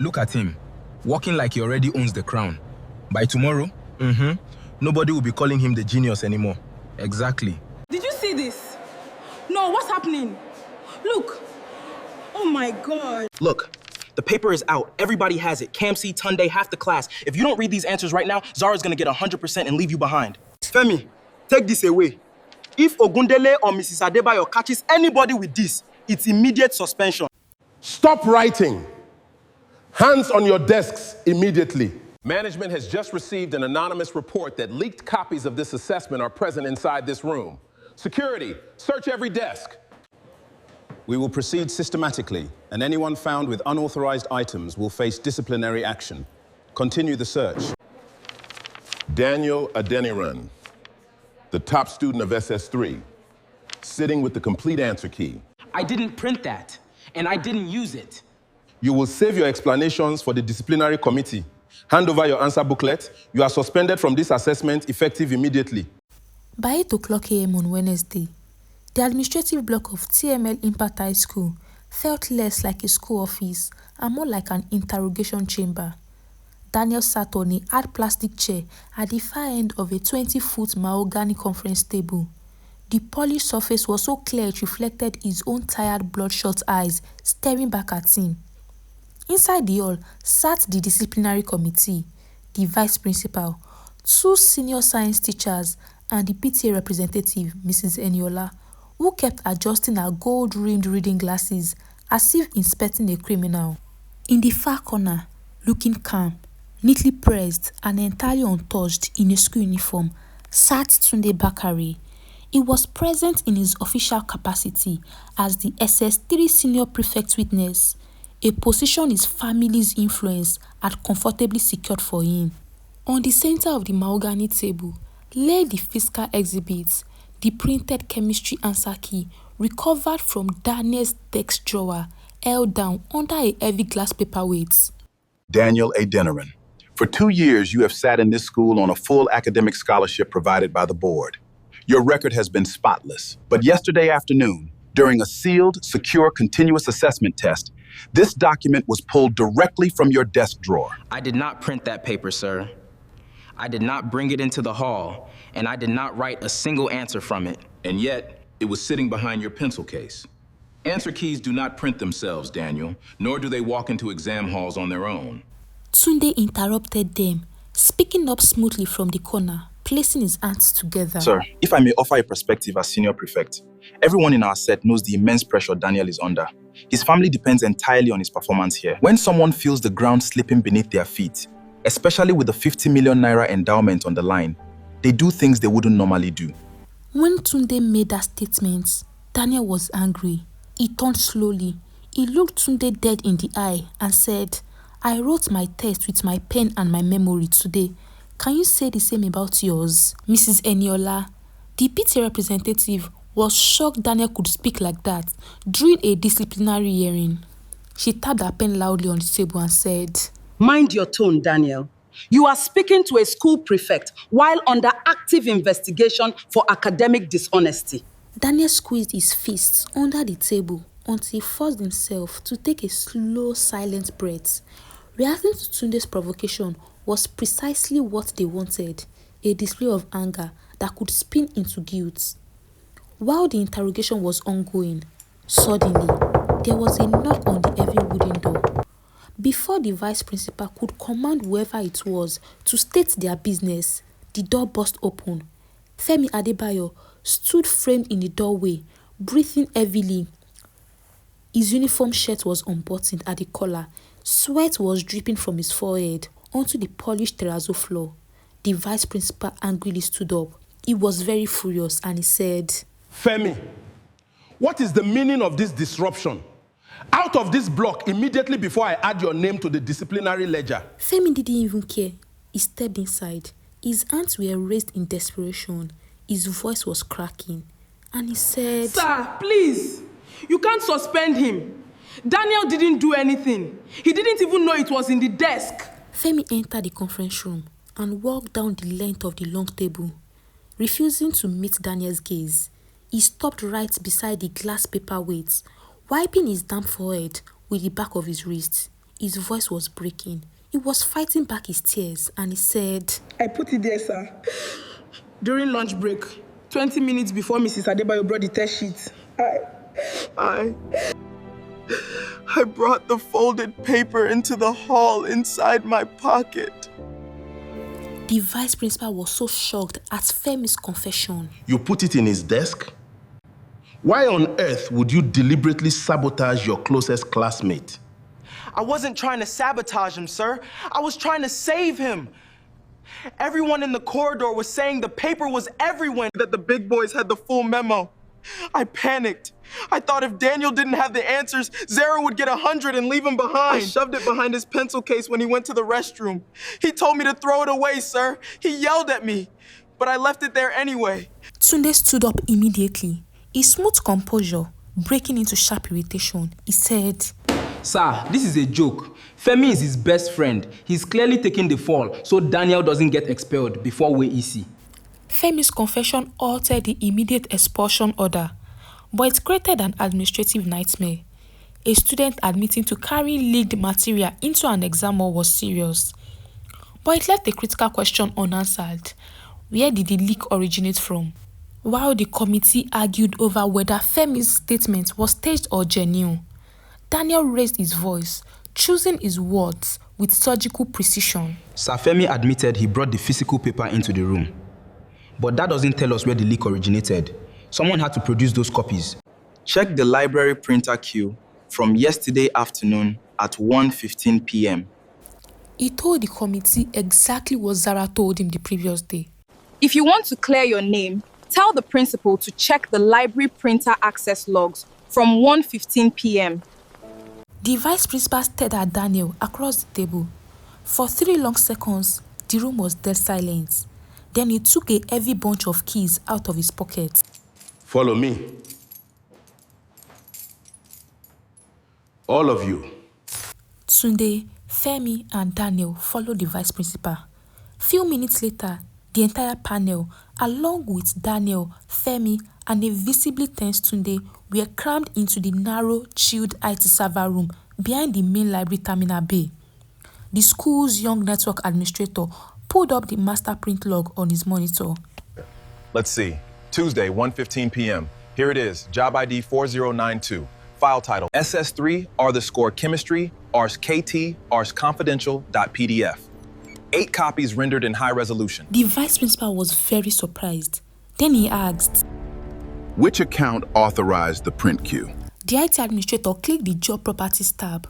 Look at him, walking like he already owns the crown. By tomorrow, nobody will be calling him the genius anymore. Exactly. Did you see this? No, what's happening? Look. Oh my God. Look, the paper is out. Everybody has it. Kamsi, Tunde, half the class. If you don't read these answers right now, Zara's gonna get 100% and leave you behind. Femi, take this away. If Ogundele or Mrs. Adebayo catches anybody with this, it's immediate suspension. Stop writing. Hands on your desks immediately. Management has just received an anonymous report that leaked copies of this assessment are present inside this room. Security, search every desk. We will proceed systematically, and anyone found with unauthorized items will face disciplinary action. Continue the search. Daniel Adeniran, the top student of SS3, sitting with the complete answer key. I didn't print that, and I didn't use it. You will save your explanations for the disciplinary committee. Hand over your answer booklet. You are suspended from this assessment effective immediately. By 8 o'clock a.m. on Wednesday, the administrative block of TML Impact High School felt less like a school office and more like an interrogation chamber. Daniel sat on a hard plastic chair at the far end of a 20-foot mahogany conference table. The polished surface was so clear it reflected his own tired, bloodshot eyes staring back at him. Inside the hall sat the disciplinary committee, the vice principal, 2 senior science teachers, and the PTA representative, Mrs. Eniola, who kept adjusting her gold-rimmed reading glasses as if inspecting a criminal. In the far corner, looking calm, neatly pressed and entirely untouched in a school uniform, sat Tunde Bakare. He was present in his official capacity as the SS3 senior prefect witness, a position his family's influence had comfortably secured for him. On the center of the mahogany table lay the fiscal exhibits, the printed chemistry answer key recovered from Daniel's desk drawer, held down under a heavy glass paperweight. Daniel Adeniran, for 2 years you have sat in this school on a full academic scholarship provided by the board. Your record has been spotless, but yesterday afternoon, during a sealed, secure, continuous assessment test, this document was pulled directly from your desk drawer. I did not print that paper, sir. I did not bring it into the hall, and I did not write a single answer from it. And yet, it was sitting behind your pencil case. Answer keys do not print themselves, Daniel, nor do they walk into exam halls on their own. Tunde interrupted them, speaking up smoothly from the corner, placing his hands together. Sir, if I may offer a perspective as senior prefect, everyone in our set knows the immense pressure Daniel is under. His family depends entirely on his performance here. When someone feels the ground slipping beneath their feet, especially with the 50 million naira endowment on the line, they do things they wouldn't normally do. When Tunde made that statement, Daniel was angry. He turned slowly. He looked Tunde dead in the eye and said, "I wrote my test with my pen and my memory today. Can you say the same about yours?" Mrs. Eniola, the PTA representative, was shocked Daniel could speak like that during a disciplinary hearing. She tapped her pen loudly on the table and said, Mind your tone, Daniel. You are speaking to a school prefect while under active investigation for academic dishonesty. Daniel squeezed his fists under the table until he forced himself to take a slow, silent breath. Reacting to Tunde's provocation was precisely what they wanted, a display of anger that could spin into guilt. While the interrogation was ongoing, suddenly, there was a knock on the heavy wooden door. Before the vice principal could command whoever it was to state their business, the door burst open. Femi Adebayo stood framed in the doorway, breathing heavily. His uniform shirt was unbuttoned at the collar. Sweat was dripping from his forehead onto the polished terrazzo floor. The vice principal angrily stood up. He was very furious and he said, Femi, what is the meaning of this disruption? Out of this block immediately before I add your name to the disciplinary ledger. Femi didn't even care. He stepped inside. His hands were raised in desperation. His voice was cracking. And he said, Sir, please, you can't suspend him. Daniel didn't do anything. He didn't even know it was in the desk. Femi entered the conference room and walked down the length of the long table. Refusing to meet Daniel's gaze, he stopped right beside the glass paperweight, wiping his damp forehead with the back of his wrist. His voice was breaking. He was fighting back his tears and he said, I put it there, sir. During lunch break, 20 minutes before Mrs. Adebayo brought the test sheet. I brought the folded paper into the hall inside my pocket. The vice principal was so shocked at Femi's confession. You put it in his desk? Why on earth would you deliberately sabotage your closest classmate? I wasn't trying to sabotage him, sir. I was trying to save him. Everyone in the corridor was saying the paper was everywhere. That the big boys had the full memo. I panicked. I thought if Daniel didn't have the answers, Zara would get 100 and leave him behind. I shoved it behind his pencil case when he went to the restroom. He told me to throw it away, sir. He yelled at me, but I left it there anyway. Tunde stood up immediately. His smooth composure breaking into sharp irritation. He said, Sir, this is a joke. Femi is his best friend. He's clearly taking the fall, so Daniel doesn't get expelled before we EC. Femi's confession altered the immediate expulsion order, but it created an administrative nightmare. A student admitting to carrying leaked material into an exam hall was serious, but it left a critical question unanswered. Where did the leak originate from? While the committee argued over whether Femi's statement was staged or genuine, Daniel raised his voice, choosing his words with surgical precision. Sir Femi admitted he brought the physical paper into the room. But that doesn't tell us where the leak originated. Someone had to produce those copies. Check the library printer queue from yesterday afternoon at 1:15 p.m. He told the committee exactly what Zara told him the previous day. If you want to clear your name, tell the principal to check the library printer access logs from 1:15 p.m. The vice principal stared at Daniel across the table. For 3 long seconds, the room was dead silent. Then he took a heavy bunch of keys out of his pocket. Follow me. All of you. Tunde, Femi, and Daniel followed the vice principal. Few minutes later, the entire panel, along with Daniel, Femi, and a visibly tense Tunde, were crammed into the narrow, chilled IT server room behind the main library terminal bay. The school's young network administrator pulled up the master print log on his monitor. Let's see. Tuesday, 1:15 p.m. Here it is, job ID 4092. File title, SS3, R the score chemistry, Rs KT, Rs confidential.pdf. 8 copies rendered in high resolution. The vice principal was very surprised. Then he asked, Which account authorized the print queue? The IT administrator clicked the job properties tab.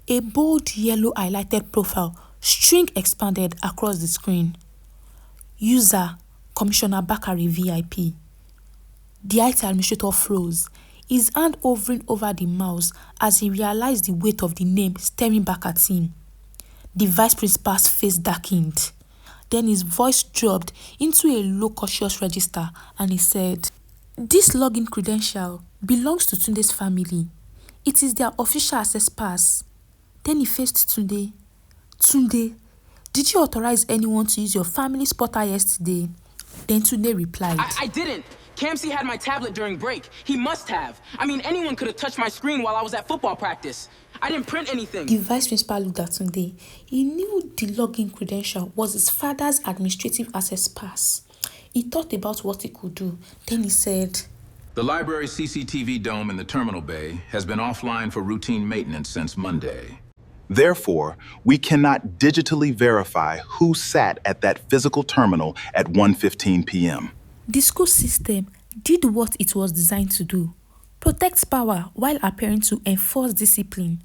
A bold yellow highlighted profile string expanded across the screen. User, Commissioner Bakari VIP. The IT administrator froze, his hand hovering over the mouse as he realized the weight of the name staring back at him. The vice principal's face darkened. Then his voice dropped into a low cautious register and he said, This login credential belongs to Tunde's family. It is their official access pass. Then he faced Tunde. Tunde, did you authorize anyone to use your family's portal yesterday? Then Tunde replied, I didn't. Kamsi had my tablet during break. He must have. I mean, anyone could have touched my screen while I was at football practice. I didn't print anything. The vice principal looked at Tunde. He knew the login credential was his father's administrative access pass. He thought about what he could do. Then he said, The library's CCTV dome in the terminal bay has been offline for routine maintenance since Monday. Therefore, we cannot digitally verify who sat at that physical terminal at 1:15 p.m. The school system did what it was designed to do, protect power while appearing to enforce discipline.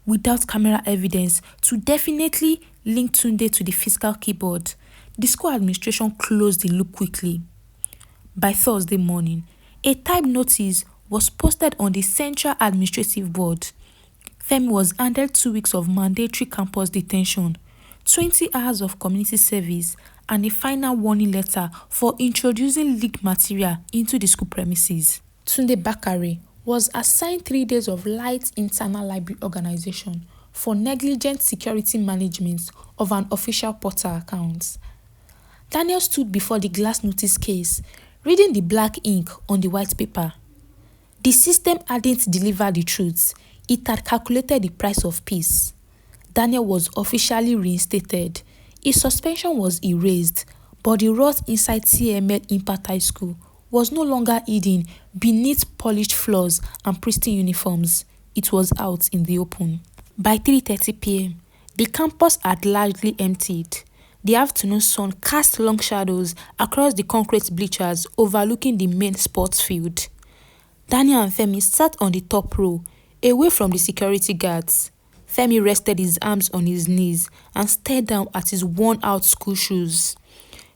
Without camera evidence to definitely link Tunde to the physical keyboard, the school administration closed the loop quickly. By Thursday morning, a typed notice was posted on the Central Administrative Board. Femi was handed 2 weeks of mandatory campus detention, 20 hours of community service, and a final warning letter for introducing leaked material into the school premises. Tunde Bakare was assigned 3 days of light internal library organization for negligent security management of an official portal account. Daniel stood before the glass notice case, reading the black ink on the white paper. The system hadn't delivered the truth. It had calculated the price of peace. Daniel was officially reinstated. His suspension was erased, but the rot inside TML Impact High School was no longer hidden beneath polished floors and pristine uniforms. It was out in the open. By 3:30 p.m., the campus had largely emptied. The afternoon sun cast long shadows across the concrete bleachers overlooking the main sports field. Daniel and Femi sat on the top row, away from the security guards. Femi rested his arms on his knees and stared down at his worn-out school shoes.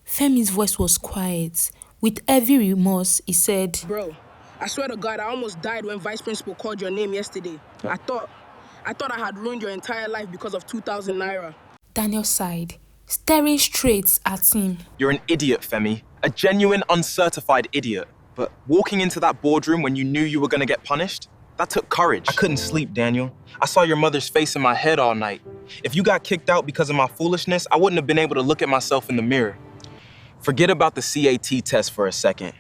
Femi's voice was quiet. With heavy remorse, he said, "Bro, I swear to God, I almost died when Vice Principal called your name yesterday. I thought I had ruined your entire life because of 2,000 naira. Daniel sighed, staring straight at him. You're an idiot, Femi. A genuine, uncertified idiot. But walking into that boardroom when you knew you were gonna get punished? That took courage. I couldn't sleep, Daniel. I saw your mother's face in my head all night. If you got kicked out because of my foolishness, I wouldn't have been able to look at myself in the mirror. Forget about the CAT test for a second.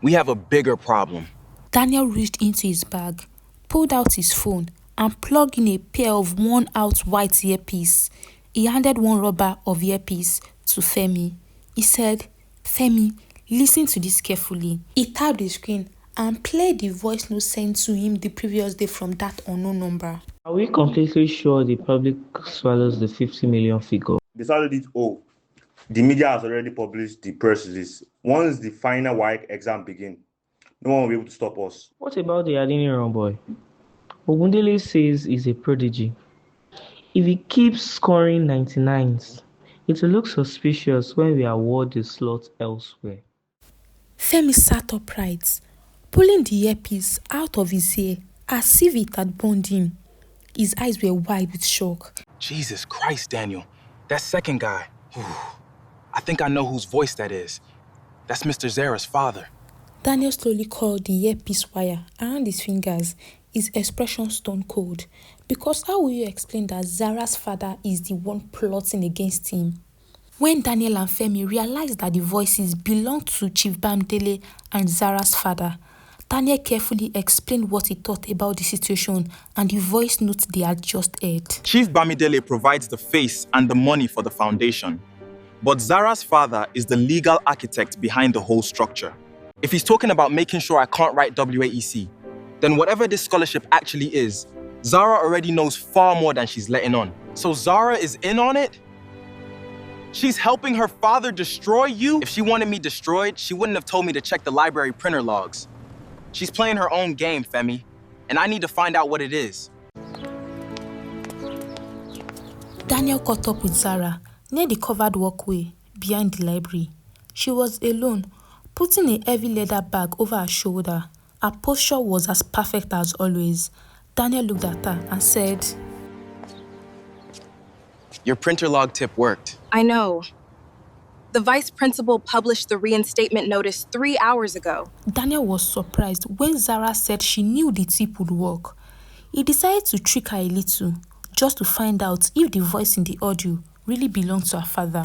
We have a bigger problem." Daniel reached into his bag, pulled out his phone, and plugged in a pair of worn-out white earpieces. He handed one rubber of earpiece to Femi. He said, "Femi, listen to this carefully." He tapped the screen and played the voice note sent to him the previous day from that unknown number. Are we completely sure the public swallows the 50 million figure? They started it all. The media has already published the press release. Once the final WAEC exam begins, no one will be able to stop us. What about the Adeniran boy? Ogundele says he's a prodigy. If he keeps scoring 99s, it will look suspicious when we award the slot elsewhere. Femi sat upright, pulling the earpiece out of his ear as if it had burned him. His eyes were wide with shock. Jesus Christ, Daniel. That second guy. I think I know whose voice that is. That's Mr. Zara's father. Daniel slowly coiled the earpiece wire around his fingers, his expression stone cold. Because how will you explain that Zara's father is the one plotting against him? When Daniel and Femi realized that the voices belonged to Chief Bamidele and Zara's father, Daniel carefully explained what he thought about the situation and the voice note they had just heard. Chief Bamidele provides the face and the money for the foundation. But Zara's father is the legal architect behind the whole structure. If he's talking about making sure I can't write WAEC, then whatever this scholarship actually is, Zara already knows far more than she's letting on. So Zara is in on it? She's helping her father destroy you? If she wanted me destroyed, she wouldn't have told me to check the library printer logs. She's playing her own game, Femi, and I need to find out what it is. Daniel caught up with Zara near the covered walkway behind the library. She was alone, putting a heavy leather bag over her shoulder. Her posture was as perfect as always. Daniel looked at her and said, Your printer log tip worked. I know. The vice principal published the reinstatement notice 3 hours ago. Daniel was surprised when Zara said she knew the tip would work. He decided to trick her a little, just to find out if the voice in the audio really belonged to her father.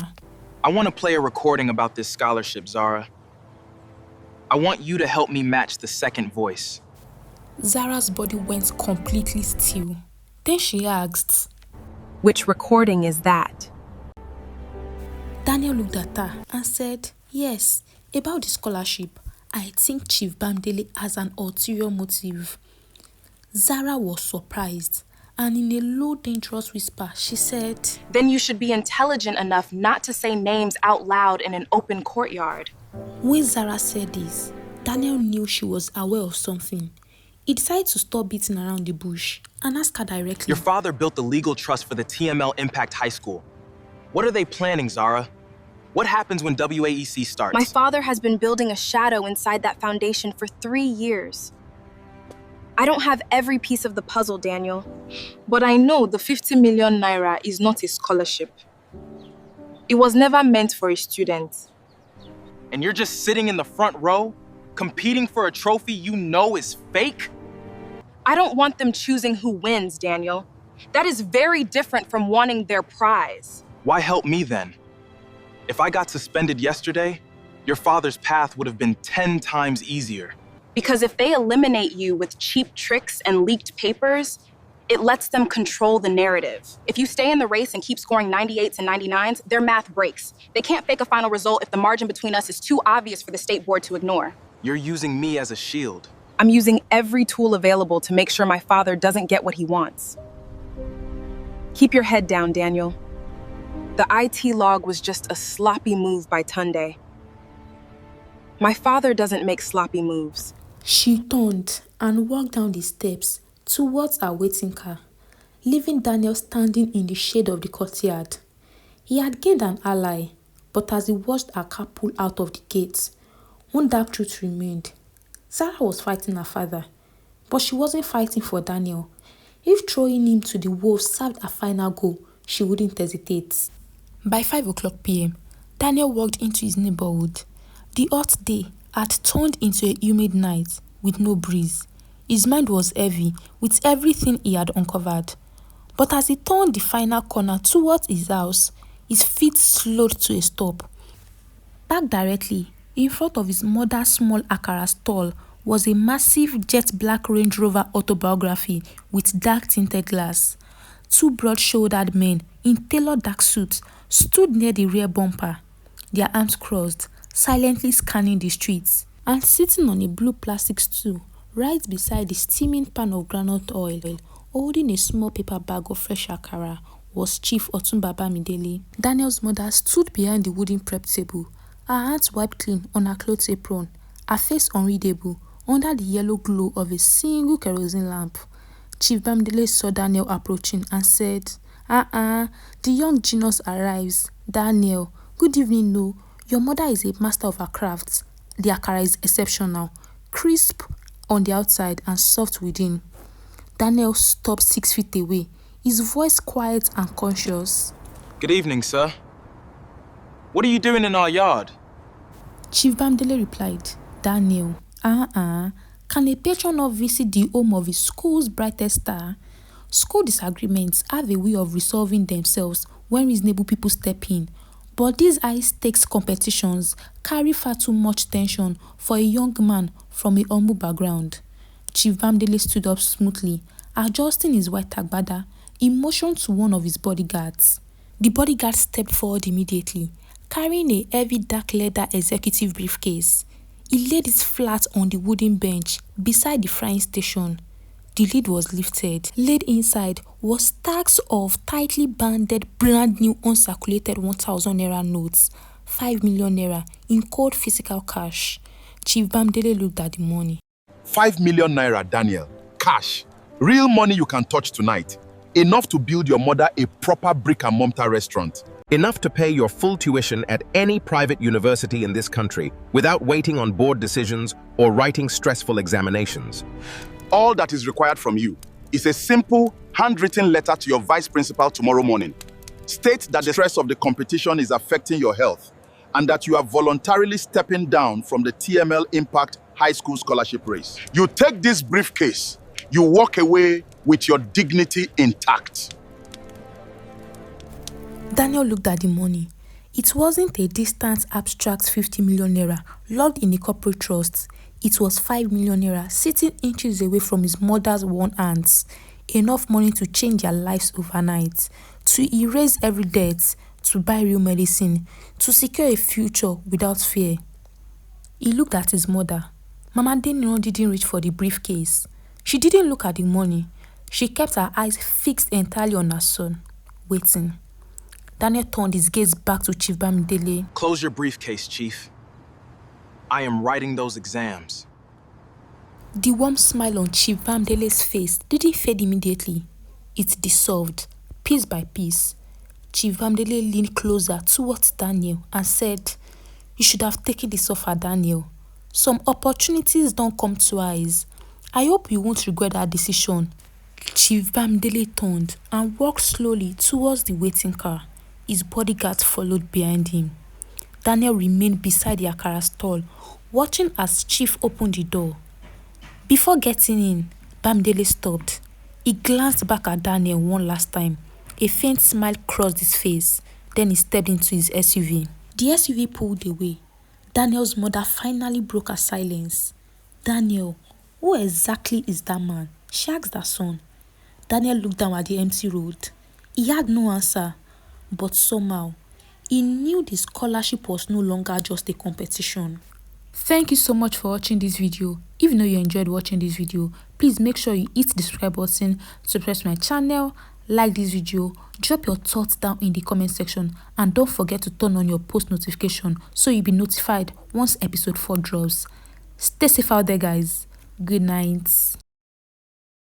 I want to play a recording about this scholarship, Zara. I want you to help me match the second voice. Zara's body went completely still. Then she asked, Which recording is that? Daniel looked at her and said, Yes, about the scholarship. I think Chief Bamidele has an ulterior motive. Zara was surprised, and in a low, dangerous whisper, she said, Then you should be intelligent enough not to say names out loud in an open courtyard. When Zara said this, Daniel knew she was aware of something. He decided to stop beating around the bush and ask her directly. Your father built the legal trust for the TML Impact High School. What are they planning, Zara? What happens when WAEC starts? My father has been building a shadow inside that foundation for 3 years. I don't have every piece of the puzzle, Daniel. But I know the 50 million naira is not a scholarship. It was never meant for a student. And you're just sitting in the front row, competing for a trophy you know is fake? I don't want them choosing who wins, Daniel. That is very different from wanting their prize. Why help me then? If I got suspended yesterday, your father's path would have been 10 times easier. Because if they eliminate you with cheap tricks and leaked papers, It lets them control the narrative. If you stay in the race and keep scoring 98s and 99s, their math breaks. They can't fake a final result if the margin between us is too obvious for the state board to ignore. You're using me as a shield. I'm using every tool available to make sure my father doesn't get what he wants. Keep your head down, Daniel. The IT log was just a sloppy move by Tunde. My father doesn't make sloppy moves. She turned and walked down the steps towards her waiting car, leaving Daniel standing in the shade of the courtyard. He had gained an ally, but as he watched her car pull out of the gate, one dark truth remained. Zara was fighting her father, but she wasn't fighting for Daniel. If throwing him to the wolves served a final goal, she wouldn't hesitate. By 5 o'clock p.m., Daniel walked into his neighborhood. The hot day had turned into a humid night with no breeze. His mind was heavy with everything he had uncovered. But as he turned the final corner towards his house, his feet slowed to a stop. Parked directly in front of his mother's small akara stall was a massive jet black Range Rover autobiography with dark tinted glass. Two broad-shouldered men in tailored dark suits stood near the rear bumper, their arms crossed, silently scanning the streets. And sitting on a blue plastic stool right beside the steaming pan of groundnut oil, holding a small paper bag of fresh akara, was Chief Otumba Bamidele. Daniel's mother stood behind the wooden prep table, her hands wiped clean on her clothes apron, her face unreadable under the yellow glow of a single kerosene lamp. Chief Bamidele saw Daniel approaching and said, the young genius arrives. Daniel, good evening, no. Your mother is a master of her crafts. The akara is exceptional, crisp on the outside and soft within. Daniel stopped 6 feet away, his voice quiet and conscious. Good evening, sir. What are you doing in our yard? Chief Bamidele replied, Daniel, can a patron not visit the home of his school's brightest star? School disagreements have a way of resolving themselves when reasonable people step in. But these high-stakes competitions carry far too much tension for a young man from a humble background. Chief Bamidele stood up smoothly, adjusting his white agbada. He motioned to one of his bodyguards. The bodyguard stepped forward immediately, carrying a heavy dark leather executive briefcase. He laid it flat on the wooden bench beside the frying station. The lid was lifted. Laid inside was stacks of tightly banded brand new uncirculated 1,000 naira notes, 5 million naira in cold physical cash. Chief Bamidele looked at the money. 5 million naira, Daniel. Cash. Real money you can touch tonight. Enough to build your mother a proper brick and mortar restaurant. Enough to pay your full tuition at any private university in this country without waiting on board decisions or writing stressful examinations. All that is required from you is a simple, handwritten letter to your vice principal tomorrow morning. State that the stress of the competition is affecting your health and that you are voluntarily stepping down from the TML Impact High School scholarship race. You take this briefcase, you walk away with your dignity intact. Daniel looked at the money. It wasn't a distant, abstract 50 million naira locked in a corporate trust. It was 5 million naira sitting inches away from his mother's worn hands. Enough money to change their lives overnight, to erase every debt, to buy real medicine, to secure a future without fear. He looked at his mother. Mama Daniel didn't reach for the briefcase. She didn't look at the money. She kept her eyes fixed entirely on her son, waiting. Daniel turned his gaze back to Chief Bamidele. Close your briefcase, Chief. I am writing those exams. The warm smile on Chief Bamidele's face didn't fade immediately. It dissolved, piece by piece. Chief Bamidele leaned closer towards Daniel and said, You should have taken this offer, Daniel. Some opportunities don't come twice. I hope you won't regret that decision. Chief Bamidele turned and walked slowly towards the waiting car. His bodyguards followed behind him. Daniel remained beside the akara stall, watching as Chief opened the door. Before getting in, Bamidele stopped. He glanced back at Daniel one last time. A faint smile crossed his face. Then he stepped into his SUV. The SUV pulled away. Daniel's mother finally broke her silence. Daniel, who exactly is that man? She asked her son. Daniel looked down at the empty road. He had no answer, but somehow, he knew the scholarship was no longer just a competition. Thank you so much for watching this video. If you know you enjoyed watching this video, please make sure you hit the subscribe button, subscribe to my channel, like this video, drop your thoughts down in the comment section, and don't forget to turn on your post notification so you'll be notified once episode 4 drops. Stay safe out there, guys. Good night.